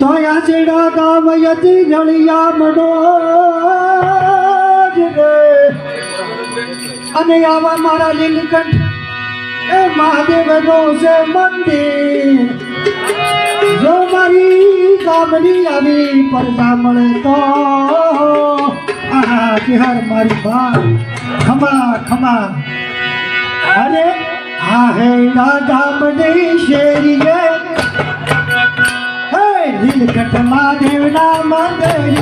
તો યાચડા ગામ યતી જળિયા મડો અને આવા મારા લીલકંઠ એ મહાદેવનો છે મંદિર જો મારી ગામની આવી પરદા મળે તો આહા બિહાર મારી બા ખમા ખમા અરે આ હે ગામની શેરીએ હે લીલકંઠ મહાદેવના મંદિર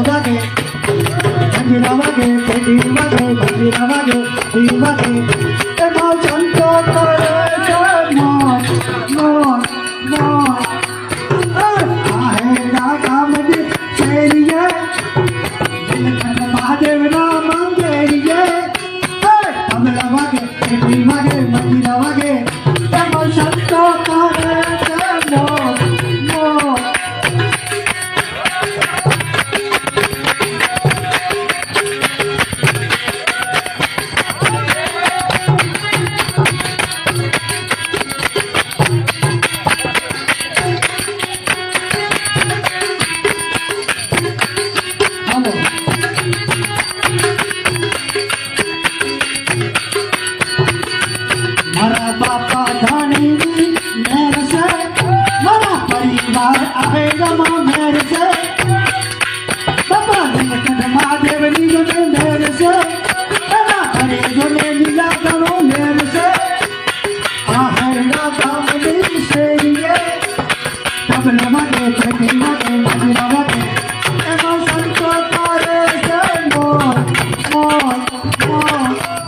વાગે મંદિર વાગે પેટી વાગે મંદિર વાગે દી વાગે એમાં ચંતો કરે છે મોર મોર મોર આ હે ગામની શેરીએ લીલકંઠ મહાદેવના મંદિર તબલા વાગે પેટી વાગે મંદિર વાગે એમાં ચંતો કરે છે મોર મોર મારા બાપ